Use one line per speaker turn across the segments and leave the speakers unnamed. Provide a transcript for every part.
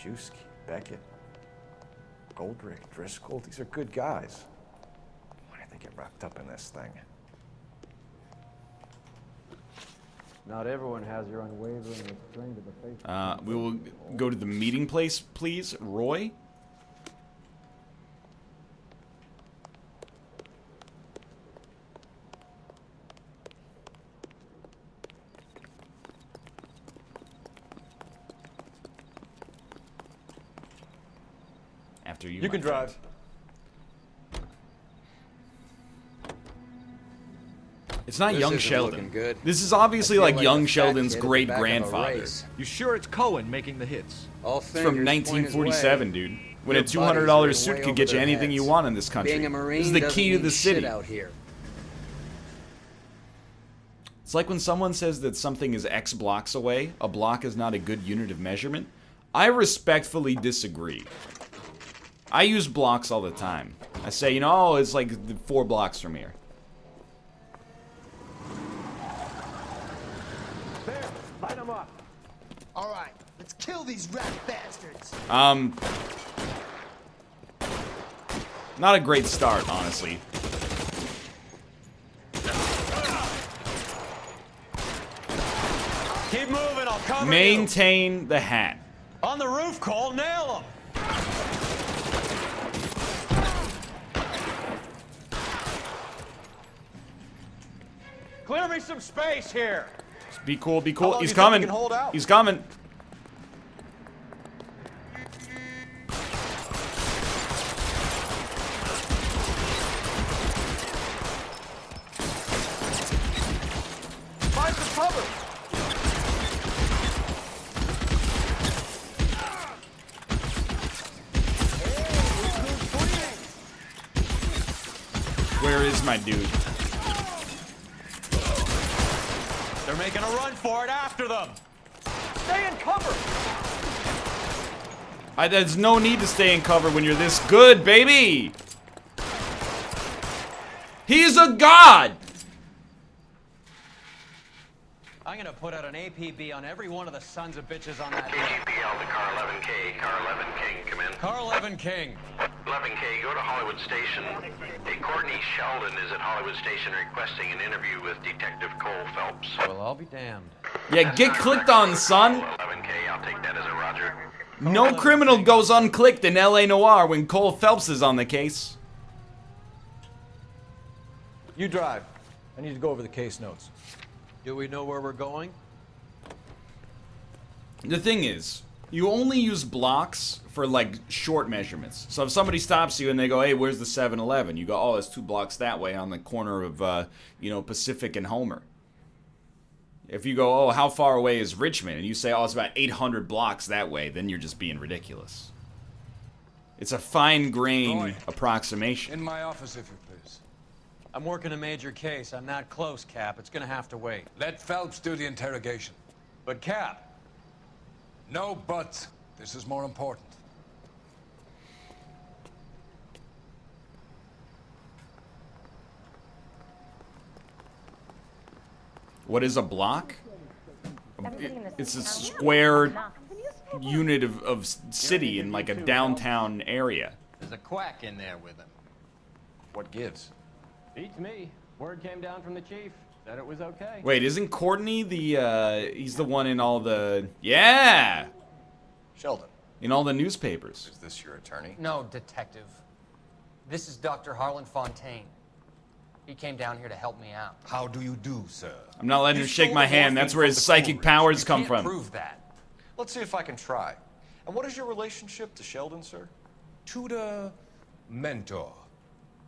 Majewski, Beckett, Goldrick, Driscoll, these are good guys. Why did they get wrapped up in this thing?
Not everyone has your unwavering restraint of the faith.
We will go to the meeting place, please. Roy? After you,
You can drive.
It's not
This
young
isn't
Sheldon.
looking good.
This is obviously
I feel
like young
the fat
Sheldon's
kid at the
great
back of a
grandfather.
race.
You sure it's Cohen making the hits?
All
It's from
fingers point his
1947,
way.
dude. When
Your
a $200
buddies are
suit
way
could
over
get you
their
anything you
heads.
want in this country.
Being a Marine
This is the
doesn't
key to
mean
the city.
shit out here.
It's like when someone says that something is X blocks away, a block is not a good unit of measurement. I respectfully disagree. I use blocks all the time. I say, you know, oh, it's like 4 blocks from here.
There, light them up.
All right, let's kill these rat bastards.
Not a great start, honestly.
Keep moving, I'll cover
Maintain the hat.
you. On the roof, Cole, nail him. Clear me some space here.
Be cool, be
How
cool.
long
He's
do you think
coming.
you can hold out?
He's coming.
Find some cover!
Where is my dude?
They're making a run for it after them.
Stay in cover!
There's no need to stay in cover when you're this good, baby! He's a god!
I'm gonna put out an APB on every one of the sons of bitches on that list.
KGPL to car 11K, car 11 King, come in.
Car 11 King.
11K, go to Hollywood Station. Hey, Courtney Sheldon is at Hollywood Station requesting an interview with Detective Cole Phelps.
Well, I'll be damned.
Yeah, get clicked on, son!
11K, I'll take that as a roger.
No criminal goes unclicked in LA Noire when Cole Phelps is on the case.
You drive. I need to go over the case notes.
Do we know where we're going?
The thing is, you only use blocks for like short measurements. So if somebody stops you and they go, hey, where's the 7-Eleven? You go, oh, it's 2 blocks that way on the corner of, Pacific and Homer. If you go, oh, how far away is Richmond? And you say, oh, it's about 800 blocks that way, then you're just being ridiculous. It's a fine-grained approximation.
In my office, if you please.
I'm working a major case. I'm that close, Cap. It's gonna have to wait.
Let Phelps do the interrogation.
But, Cap,
No buts. This is more important.
What is a block? It's a square unit of city in like a downtown area.
there's a quack in there with him.
What gives?
Beats me. Word came down from the chief. Said it was okay.
Wait, isn't Courtney he's the one in all the, yeah,
Sheldon,
in all the newspapers.
is this your attorney?
No, detective. This is Dr. Harlan Fontaine. He came down here to help me out.
How do you do, sir?
I'm not letting
You
him shake
stole
my
the
hand.
morphine
That's where
from
his
the
psychic
Coleridge.
powers
You
come
can't
from.
prove that.
Let's see if I can try. And what is your relationship to Sheldon, sir?
Tutor, mentor.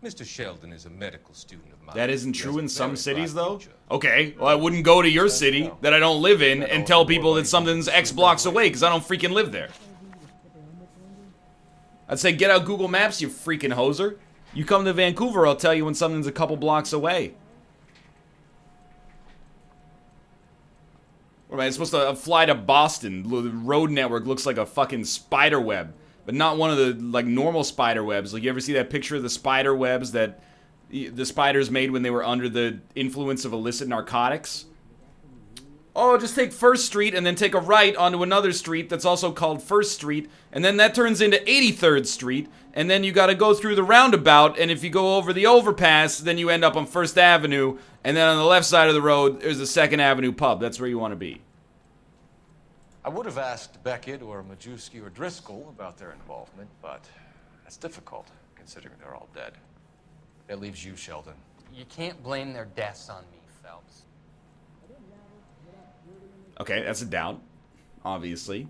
Mr. Sheldon is a medical student of mine.
That isn't
He
true
has
in
a
some
very
cities,
bright
though?
future.
Okay, well, I wouldn't go to your city that I don't live in and tell people that something's X blocks away because I don't freaking live there. I'd say get out Google Maps, you freaking hoser. You come to Vancouver, I'll tell you when something's a couple blocks away. Or am I supposed to fly to Boston? The road network looks like a fucking spider web. But not one of the, like, normal spider webs. Like, you ever see that picture of the spider webs that the spiders made when they were under the influence of illicit narcotics? oh, just take 1st Street and then take a right onto another street that's also called 1st Street, and then that turns into 83rd Street, and then you gotta go through the roundabout, and if you go over the overpass, then you end up on 1st Avenue, and then on the left side of the road, there's the 2nd Avenue pub. That's where you want to be.
I would have asked Beckett or Majewski or Driscoll about their involvement, but that's difficult, considering they're all dead. That leaves you, Sheldon.
You can't blame their deaths on me, Phelps.
Okay, that's a doubt, obviously.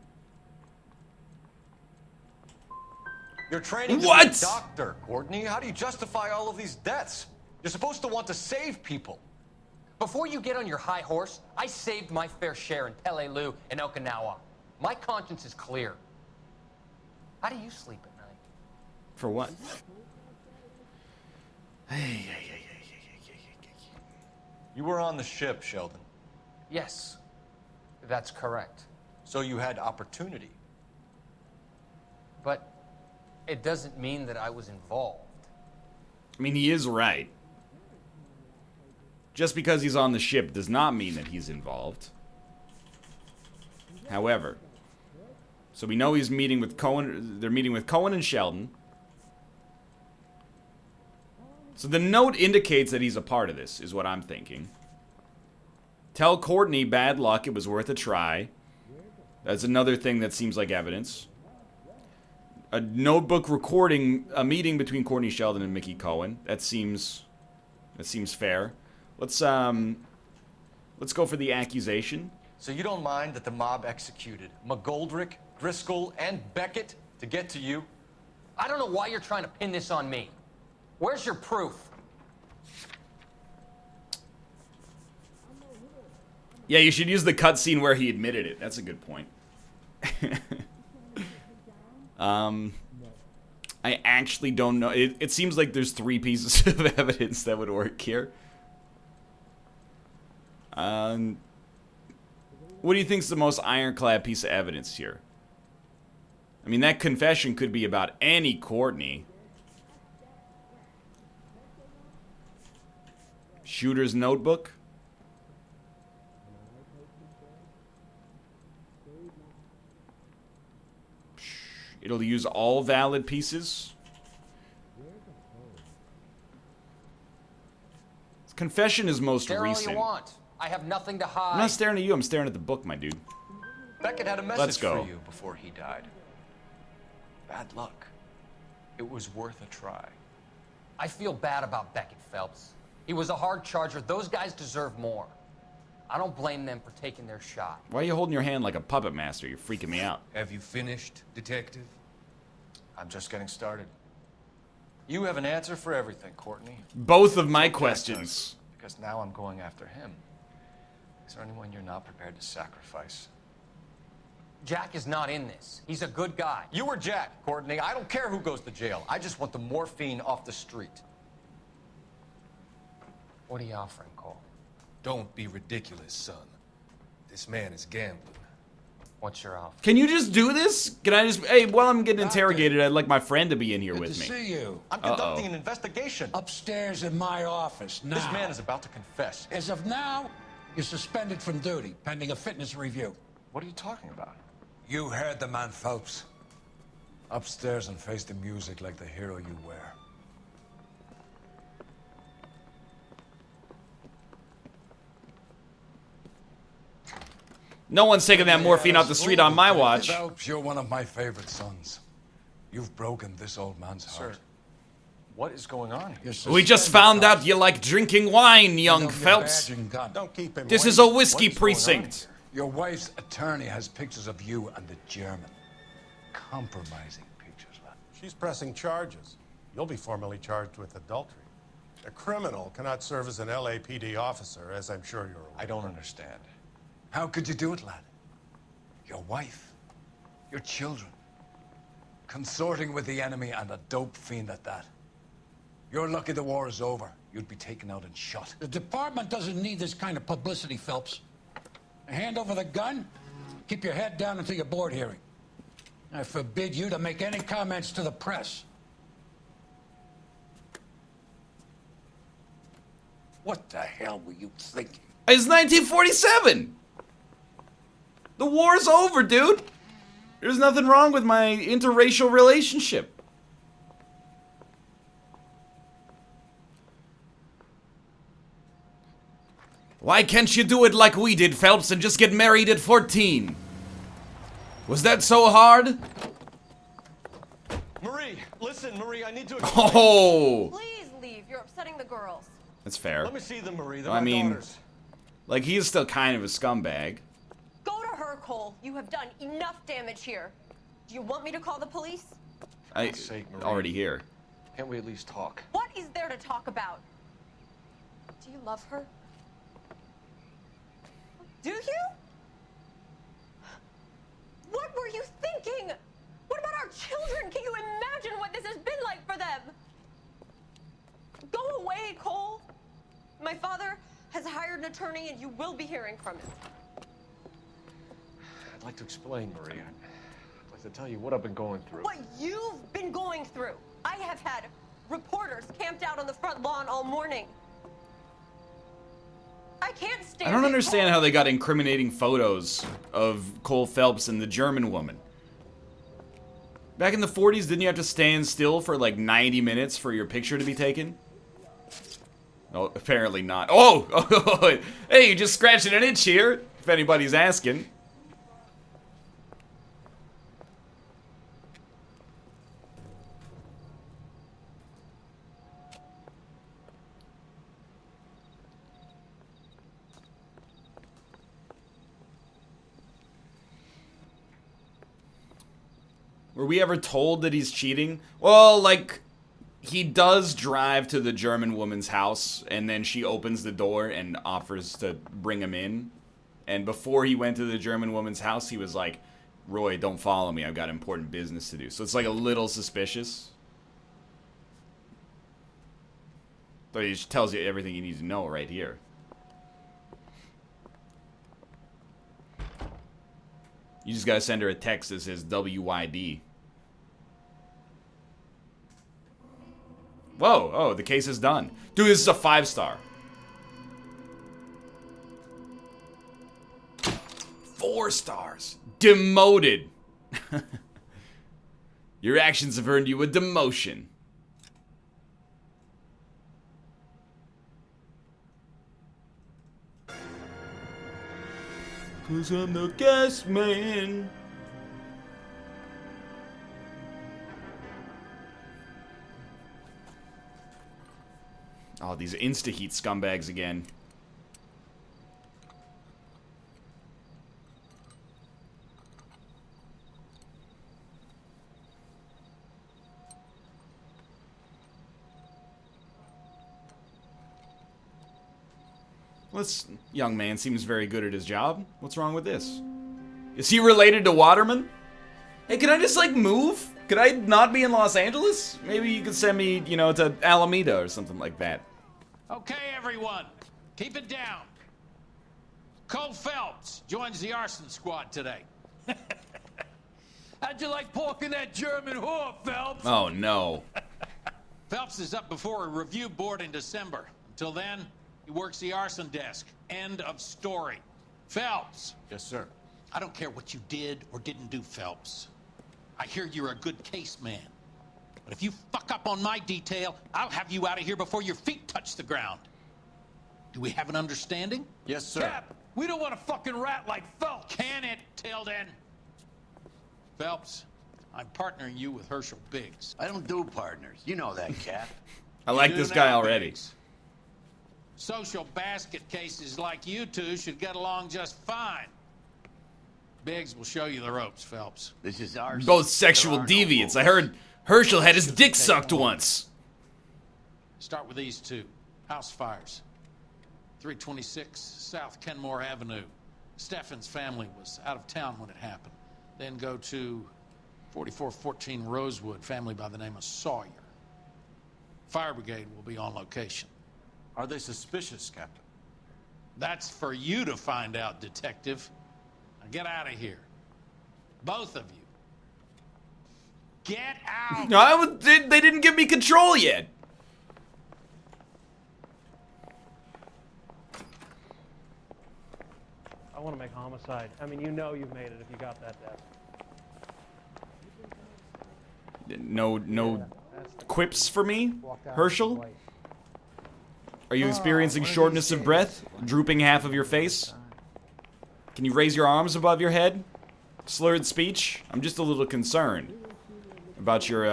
You're training to
What?
be a doctor, Courtney. How do you justify all of these deaths? You're supposed to want to save people.
Before you get on your high horse, I saved my fair share in Peleliu and Okinawa. My conscience is clear. How do you sleep at night?
For what?
You were on the ship, Sheldon.
Yes, that's correct.
So you had opportunity.
But it doesn't mean that I was involved.
I mean, he is right. Just because he's on the ship does not mean that he's involved. However, so we know he's meeting with Cohen. They're meeting with Cohen and Sheldon. So the note indicates that he's a part of this, is what I'm thinking. Tell Courtney bad luck, it was worth a try. That's another thing that seems like evidence. A notebook recording a meeting between Courtney Sheldon and Mickey Cohen. That seems fair. Let's go for the accusation.
So you don't mind that the mob executed McGoldrick, Driscoll, and Beckett to get to you?
I don't know why you're trying to pin this on me. Where's your proof?
Yeah, you should use the cutscene where he admitted it. That's a good point. I actually don't know. It seems like there's 3 pieces of evidence that would work here. What do you think's the most ironclad piece of evidence here? I mean, that confession could be about any Courtney. Shooter's notebook? It'll use all valid pieces. Confession is most
Stare all
recent.
you want. I have nothing to hide.
I'm not staring at you, I'm staring at the book, my dude.
Beckett had a
Let's
message
go.
for you before he died. Bad luck. It was worth a try.
I feel bad about Beckett, Phelps. He was a hard charger. Those guys deserve more. I don't blame them for taking their shot.
Why are you holding your hand like a puppet master? You're freaking me out.
Have you finished, Detective?
I'm just getting started. You have an answer for everything, Courtney.
Both of my
Jack
questions.
does, because now I'm going after him. Is there anyone you're not prepared to sacrifice?
Jack is not in this. He's a good guy.
You or Jack, Courtney. I don't care who goes to jail. I just want the morphine off the street.
What are you offering, Cole?
Don't be ridiculous, son. This man is gambling.
What's your offer?
Can you just do this? Can I just... Hey, while I'm getting interrogated, I'd like my friend to be in here with me.
Good to see you.
I'm conducting an investigation.
Upstairs in my office now.
This man is about to confess.
As of now, you're suspended from duty, pending a fitness review.
What are you talking about?
You heard the man, Phelps. Upstairs and face the music like the hero you were.
No one's taking that morphine off the street on my watch.
Phelps, you're one of my favorite sons. You've broken this old man's heart.
Sir, what is going on here?
We just found out you like drinking wine, young Phelps.
Don't keep him.
This is a whiskey
What is going on
precinct.
Your wife's attorney has pictures of you and the German. Compromising pictures, lad.
She's pressing charges. You'll be formally charged with adultery. A criminal cannot serve as an LAPD officer, as I'm sure you're aware.
I don't understand.
How could you do it, lad? Your wife, your children, consorting with the enemy and a dope fiend at that. You're lucky the war is over. You'd be taken out and shot.
The department doesn't need this kind of publicity, Phelps. Hand over the gun, keep your head down until your board hearing. I forbid you to make any comments to the press. What the hell were you thinking?
It's 1947. The war's over, dude. There's nothing wrong with my interracial relationship. Why can't you do it like we did, Phelps, and just get married at 14? Was that so hard?
Marie, listen, Marie, I need to.
Oh!
Please leave. You're upsetting the girls.
That's fair.
Let me see them, Marie. They're
I
my
mean,
daughters.
like, he is still kind of a scumbag.
Go to her, Cole. You have done enough damage here. Do you want me to call the police?
I
God's sake, Marie.
already here.
Can't we at least talk?
What is there to talk about? Do you love her? Do you? What were you thinking? What about our children? Can you imagine what this has been like for them? Go away, Cole. My father has hired an attorney and you will be hearing from him.
I'd like to explain, Marie. I'd like to tell you what I've been going through.
What you've been going through. I have had reporters camped out on the front lawn all morning. I can't stand
I don't
it,
understand
Cole.
how they got incriminating photos of Cole Phelps and the German woman. Back in the 40s, didn't you have to stand still for like 90 minutes for your picture to be taken? Oh, apparently not. Oh! Hey, you just scratching an itch here, if anybody's asking. Were we ever told that he's cheating? Well, like, he does drive to the German woman's house, and then she opens the door and offers to bring him in. And before he went to the German woman's house, he was like, Roy, don't follow me. I've got important business to do. So it's like a little suspicious. But he just tells you everything you need to know right here. You just gotta send her a text that says WYD. Whoa, oh, the case is done. Dude, this is a 5-star. 4 stars. Demoted. Your actions have earned you a demotion. Cause I'm the gas man. Oh, these insta-heat scumbags again. This young man seems very good at his job. What's wrong with this? Is he related to Waterman? Hey, can I just, like, move? Could I not be in Los Angeles? Maybe you could send me, you know, to Alameda or something like that.
Okay, everyone, keep it down. Cole Phelps joins the arson squad today. How'd you like porking that German whore, Phelps?
Oh, no.
Phelps is up before a review board in December. Until then, he works the arson desk. End of story. Phelps.
Yes, sir.
I don't care what you did or didn't do, Phelps. I hear you're a good case man. But if you fuck up on my detail, I'll have you out of here before your feet touch the ground. Do we have an understanding?
Yes, sir.
Cap, we don't want a fucking rat like Phelps. Can it, Tilden? Phelps, I'm partnering you with Herschel Biggs.
I don't do partners. You know that, Cap.
I like
You
this
do
guy
now,
already.
Biggs. Social basket cases like you two should get along just fine. Biggs will show you the ropes, Phelps.
This is ours.
Both sexual deviants. I heard Herschel had his dick sucked once.
Start with these two. House fires. 326 South Kenmore Avenue. Steffen's family was out of town when it happened. Then go to 4414 Rosewood, family by the name of Sawyer. Fire brigade will be on location.
Are they suspicious, Captain?
That's for you to find out, detective. Now get out of here. Both of you. Get out!
They didn't give me control yet.
I
want to make homicide. I mean, you know you've made it if you got that death.
No quips for me, Herschel? Are you experiencing shortness of breath? Drooping half of your face? Can you raise your arms above your head? Slurred speech? I'm just a little concerned about your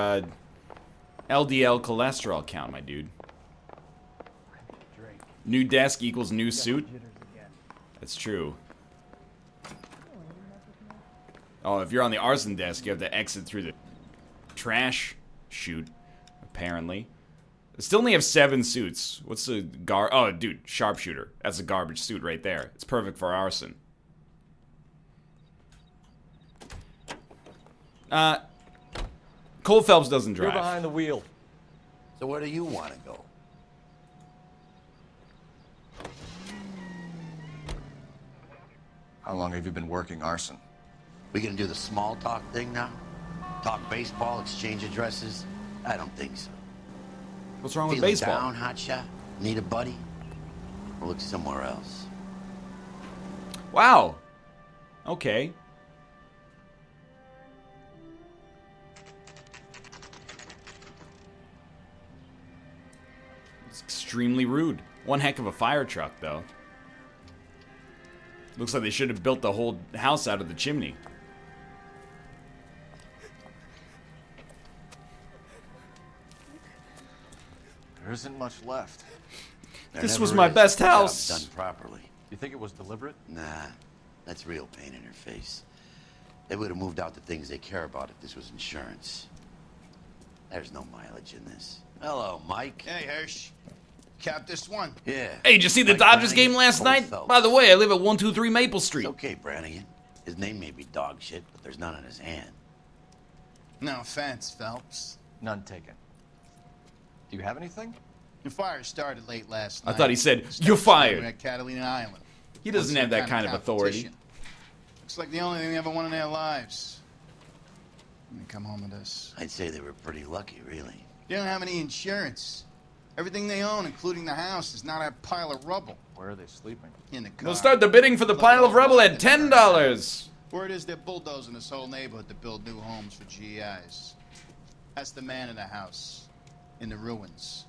LDL cholesterol count, my dude. New desk equals new suit? That's true. Oh, if you're on the arson desk, you have to exit through the trash chute, apparently. I still only have 7 suits. What's the oh, dude, sharpshooter. That's a garbage suit right there. It's perfect for arson. Cole Phelps doesn't drive.
You're behind the wheel.
So where do you want to go?
How long have you been working arson?
We gonna do the small talk thing now? Talk baseball, exchange addresses? I don't think so.
What's wrong with
Feeling
baseball?
down, hotshot? Need a buddy? Or look somewhere else?
Wow. Okay. It's extremely rude. One heck of a fire truck, though. Looks like they should have built the whole house out of the chimney.
There isn't much left.
This was my best house.
Done properly.
You think it was deliberate?
Nah, that's real pain in her face. They would have moved out the things they care about if this was insurance. There's no mileage in this. Hello, Mike.
Hey, Hirsch. Cap this one.
Yeah.
Hey, did you see the
Mike
Dodgers
Brannigan,
game last
Cole
night?
Phelps.
By the way, I live at 123 Maple Street.
It's okay, Brannigan. His name may be dog shit, but there's none in his hand.
No offense, Phelps.
None taken. Do you have anything?
The fire started late last
I
night.
thought he said,
Stuff
"You're
was
fired."
over at Catalina Island.
He doesn't have that kind of authority.
competition. Looks like the only thing they ever won in their lives. When they come home with us.
I'd say they were pretty lucky, really.
They don't have any insurance. Everything they own, including the house, is not a pile of rubble.
Where are they sleeping?
In the car.
We'll start the bidding for the pile of rubble at $10.
Word is they're bulldozing this whole neighborhood to build new homes for GIs. That's the man in the house. In the ruins.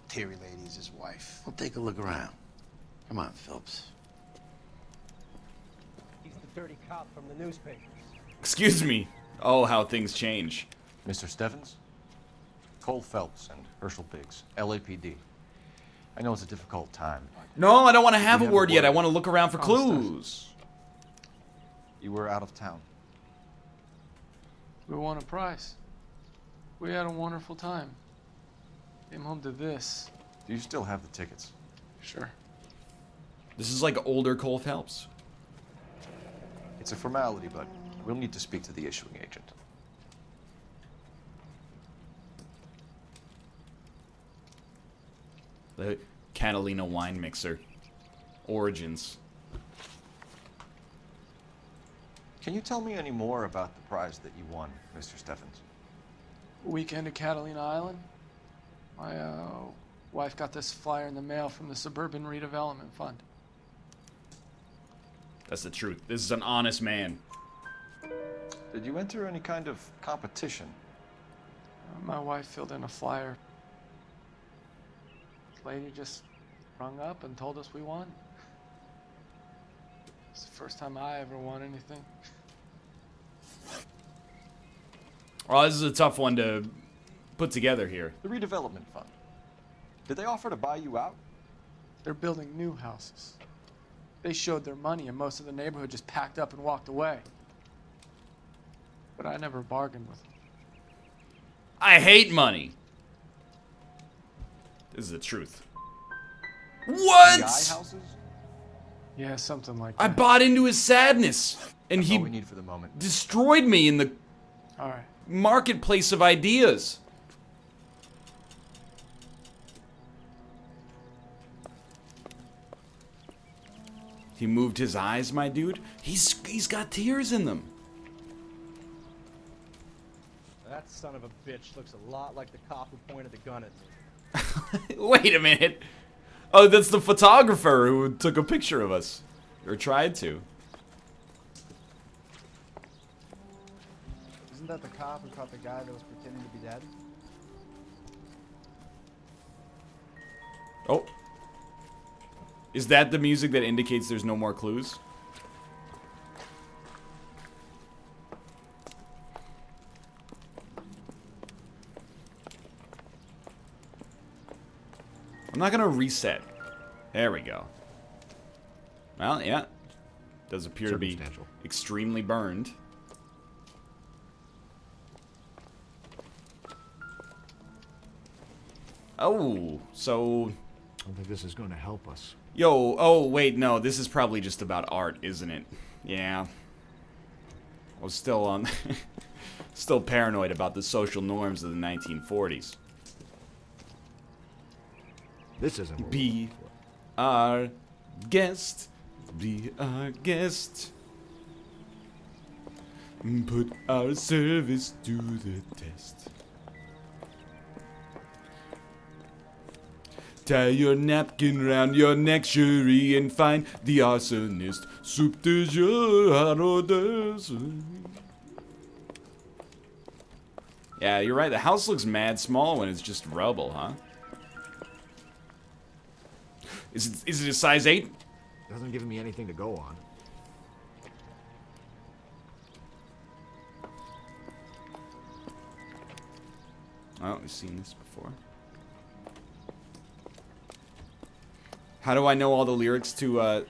Terry lady is his wife.
We'll take a look around. Come on, Phelps.
He's the dirty cop from the newspapers.
Excuse me. Oh, how things change.
Mr. Stevens? Cole Phelps and Herschel Biggs, LAPD. I know it's a difficult time.
No, I don't want to have
We
a
have
word
a
yet.
word.
I want to look around for
Promise us.
clues.
You were out of town.
We won a prize. We had a wonderful time. Came home to this.
Do you still have the tickets?
Sure.
This is like older Cole Phelps.
It's a formality, but we'll need to speak to the issuing agent.
The Catalina wine mixer. Origins.
Can you tell me any more about the prize that you won, Mr. Stevens?
Weekend at Catalina Island. My wife got this flyer in the mail from the Suburban Redevelopment Fund.
That's the truth. This is an honest man.
Did you enter any kind of competition?
My wife filled in a flyer. This lady just rung up and told us we won. It's the first time I ever won anything.
Oh, this is a tough one to put together here.
The redevelopment fund. Did they offer to buy you out?
They're building new houses. They showed their money and most of the neighborhood just packed up and walked away. But I never bargained with them.
I hate money. This is the truth. What?
GI houses?
Yeah, something like
I
that.
bought into his sadness, and
That's
he
all we need for the moment.
destroyed me in the
All right.
marketplace of ideas. He moved his eyes, my dude. He's got tears in them.
That son of a bitch looks a lot like the cop who pointed the gun at me.
Wait a minute. Oh, that's the photographer who took a picture of us. Or tried to.
Isn't that the cop who caught the guy that was pretending to be dead?
Oh. Is that the music that indicates there's no more clues? I'm not gonna reset. There we go. Well, yeah. Does appear to be extremely burned. Oh, so...
I don't think this is going to help us.
Yo, oh, wait, no, this is probably just about art, isn't it? Yeah. I was still on... still paranoid about the social norms of the 1940s.
This isn't...
Be our guest. Be our guest. Put our service to the test. Tie your napkin round your neck, Cherie, and find the arsonist. Soup de jour, yeah, you're right. The house looks mad small when it's just rubble, huh? Is it a size 8?
Doesn't give me anything to go on.
Oh, we've seen this before. How do I know all the lyrics to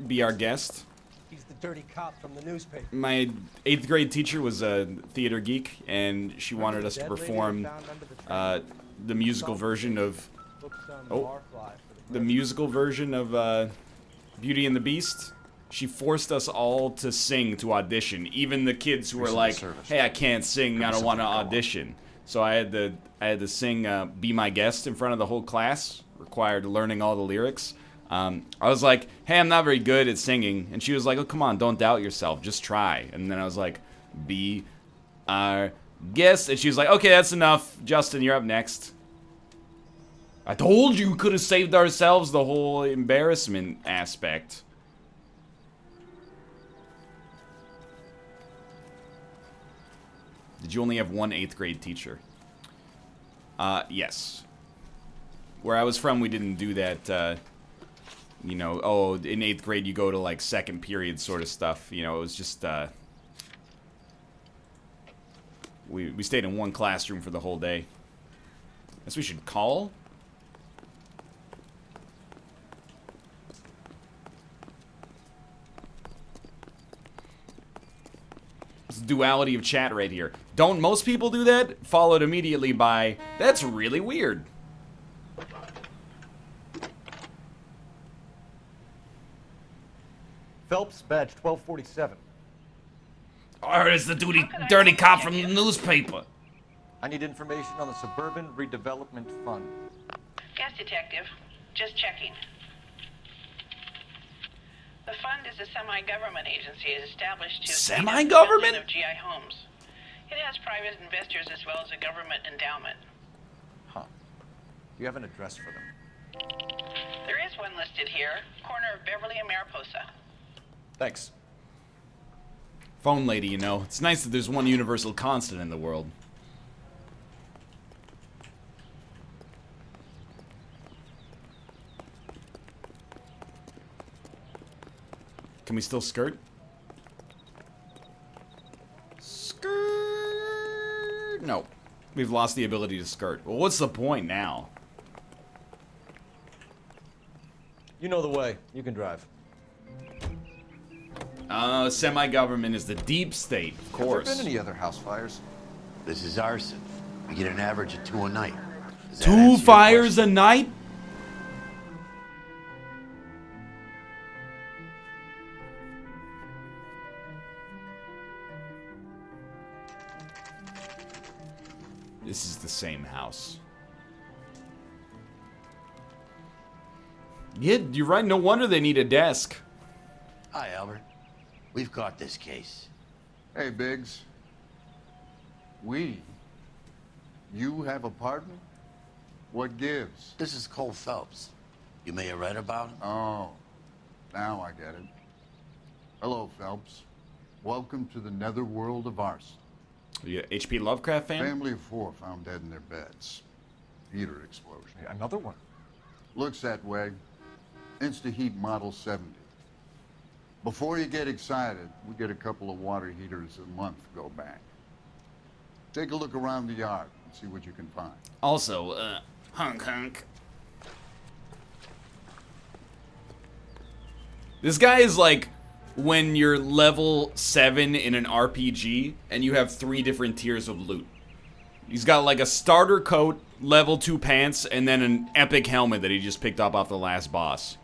Be Our Guest?
He's the dirty cop from the newspaper.
My 8th grade teacher was a theater geek, and she wanted us to perform the musical version of... Oh, the musical version of Beauty and the Beast. She forced us all to sing to audition, even the kids who were like, "Hey, I can't sing, I don't want to audition." So I had to sing "Be My Guest" in front of the whole class, required learning all the lyrics. I was like, "Hey, I'm not very good at singing," and she was like, "Oh, come on, don't doubt yourself, just try." And then I was like, "Be our guest," and she was like, "Okay, that's enough. Justin, you're up next." I told you we could have saved ourselves the whole embarrassment aspect. Did you only have one 8th grade teacher? Yes. Where I was from, we didn't do that, you know, oh, in 8th grade you go to, like, second period sort of stuff. You know, it was just, we stayed in one classroom for the whole day. Guess we should call? It's duality of chat right here. Don't most people do that? Followed immediately by, that's really weird.
Phelps, badge 1247.
Or is the dirty cop from the newspaper?
I need information on the Suburban Redevelopment Fund.
Yes, detective. Just checking. The fund is a semi-government agency established to
semi-government
of GI homes. It has private investors as well as a government endowment.
Huh. Do you have an address for them?
There is one listed here, corner of Beverly and Mariposa.
Thanks.
Phone lady, you know. It's nice that there's one universal constant in the world. Can we still skirt? Skirt! No. We've lost the ability to skirt. Well, what's the point now?
You know the way. You can drive.
Semi-government is the deep state, of course.
Have there been any other house fires?
This is arson. We get an average of 2 a night.
2 fires a night? This is the same house. Yeah, you're right. No wonder they need a desk.
Hi, Albert. We've caught this case.
Hey, Biggs. You have a partner? What gives?
This is Cole Phelps. You may have read about him.
Oh, now I get it. Hello, Phelps. Welcome to the netherworld of arson.
You a H.P. Lovecraft fan?
Family of 4 found dead in their beds. Heater explosion.
Another one.
Looks that way. Insta-heat Model 70. Before you get excited, we get a couple of water heaters a month go back. Take a look around the yard and see what you can find.
Also, hunk. This guy is like when you're level 7 in an RPG and you have 3 different tiers of loot. He's got like a starter coat, level 2 pants, and then an epic helmet that he just picked up off the last boss.